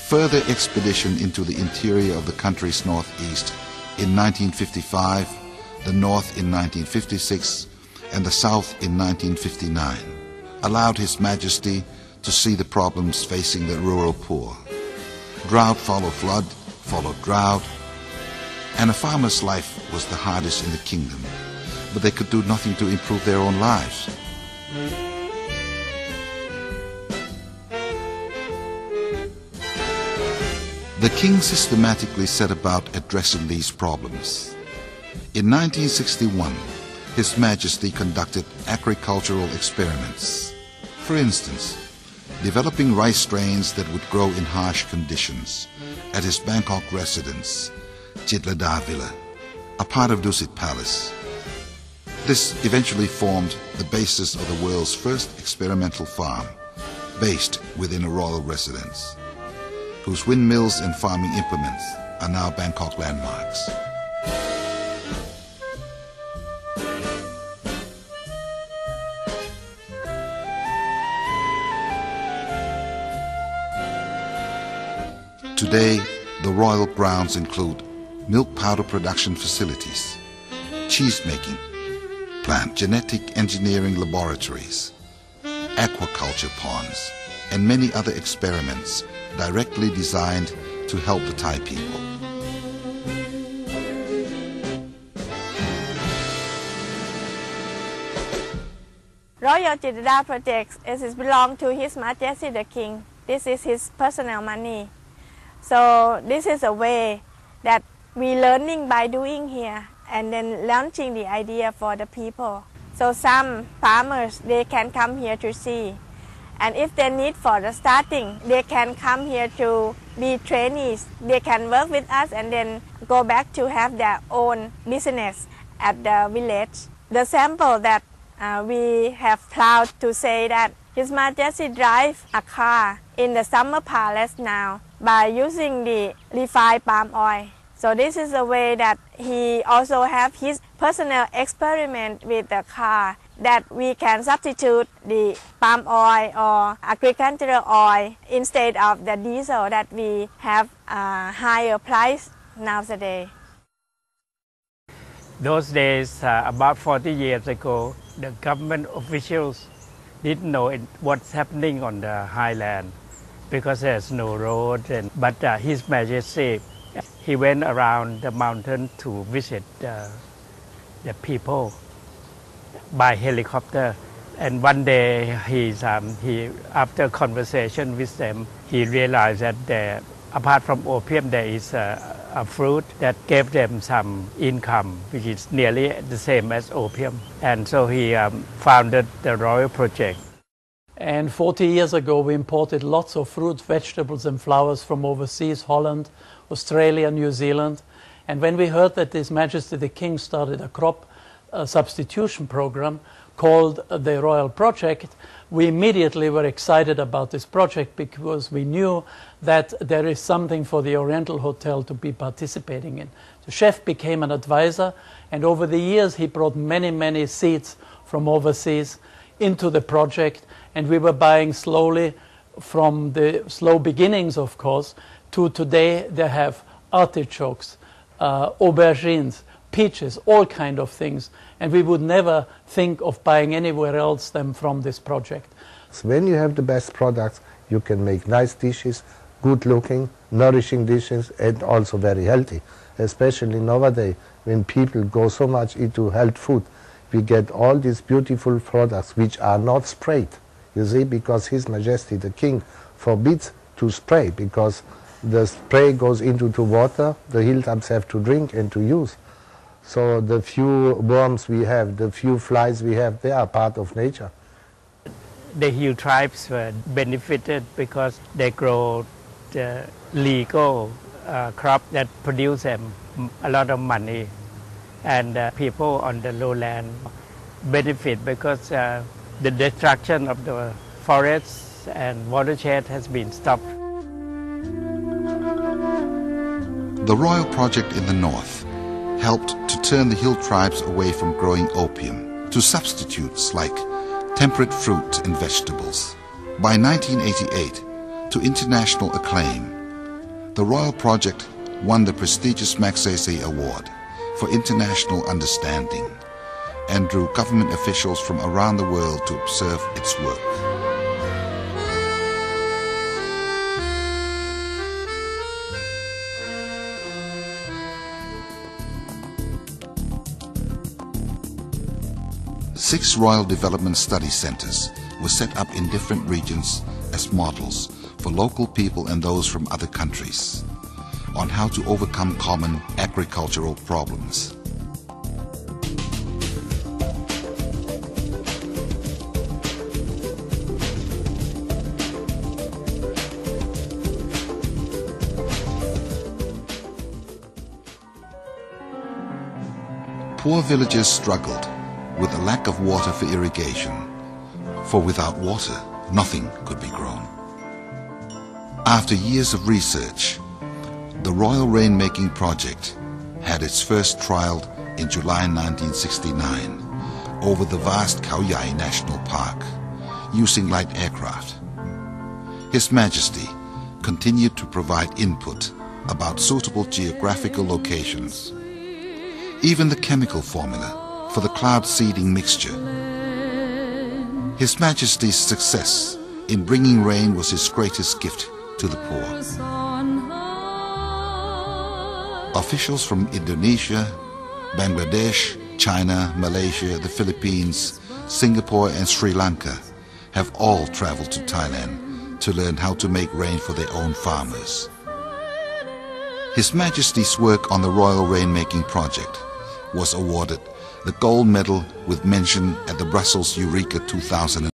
further expedition into the interior of the country's northeast in 1955, the north in 1956, and the south in 1959, allowed His Majesty to see the problems facing the rural poor. Drought followed flood, followed drought, and a farmer's life was the hardest in the kingdom, but they could do nothing to improve their own lives. The king systematically set about addressing these problems. In 1961, His Majesty conducted agricultural experiments. For instance, developing rice strains that would grow in harsh conditions at his Bangkok residence, Chitlada Villa, a part of Dusit Palace. This eventually formed the basis of the world's first experimental farm, based within a royal residence, whose windmills and farming implements are now Bangkok landmarks. Today, the royal grounds include milk powder production facilities, cheese making, plant genetic engineering laboratories, aquaculture ponds, and many other experiments directly designed to help the Thai people. Royal Chitlada project belongs to His Majesty the King. This is his personal money. So this is a way that we learning by doing here and then launching the idea for the people. So some farmers, they can come here to see. And if they need for the starting, they can come here to be trainees. They can work with us and then go back to have their own business at the village. The sample that we have proud to say that His Majesty drive a car in the summer palace now by using the refined palm oil. So this is a way that he also have his personal experiment with the car, that we can substitute the palm oil or agricultural oil instead of the diesel that we have a higher price nowadays. Those days, about 40 years ago, the government officials didn't know what's happening on the highland because there's no road. But His Majesty, he went around the mountain to visit the people by helicopter. And one day, after conversation with them, he realized that apart from opium, there is a fruit that gave them some income, which is nearly the same as opium. And so he founded the Royal Project. And 40 years ago, we imported lots of fruits, vegetables, and flowers from overseas, Holland, Australia, New Zealand. And when we heard that His Majesty the King started a crop substitution program called the Royal Project, we immediately were excited about this project because we knew that there is something for the Oriental Hotel to be participating in. The chef became an advisor, and over the years he brought many, many seeds from overseas into the project, and we were buying slowly from the slow beginnings, of course, to today they have artichokes, aubergines, peaches, all kind of things, and we would never think of buying anywhere else than from this project. So when you have the best products, you can make nice dishes, good looking, nourishing dishes, and also very healthy. Especially nowadays, when people go so much into health food, we get all these beautiful products which are not sprayed. You see, because His Majesty the King forbids to spray, because the spray goes into the water, the hilltops have to drink and to use. So the few worms we have, the few flies we have, they are part of nature. The hill tribes were benefited because they grow the legal crop that produce them a lot of money. And people on the lowland benefit because the destruction of the forests and watershed has been stopped. The Royal Project in the north helped to turn the hill tribes away from growing opium to substitutes like temperate fruit and vegetables. By 1988, to international acclaim, The Royal Project won the prestigious Magsaysay Award for international understanding and drew government officials from around the world to observe its work. Six Royal Development Study Centers were set up in different regions as models for local people and those from other countries on how to overcome common agricultural problems. Poor villagers struggled with a lack of water for irrigation, for without water, nothing could be grown. After years of research, the Royal Rainmaking Project had its first trial in July 1969 over the vast Khao Yai National Park using light aircraft. His Majesty continued to provide input about suitable geographical locations. Even the chemical formula for the cloud seeding mixture. His Majesty's success in bringing rain was his greatest gift to the poor. Officials from Indonesia, Bangladesh, China, Malaysia, the Philippines, Singapore and Sri Lanka have all traveled to Thailand to learn how to make rain for their own farmers. His Majesty's work on the Royal Rainmaking Project was awarded the gold medal with mention at the Brussels Eureka 2000.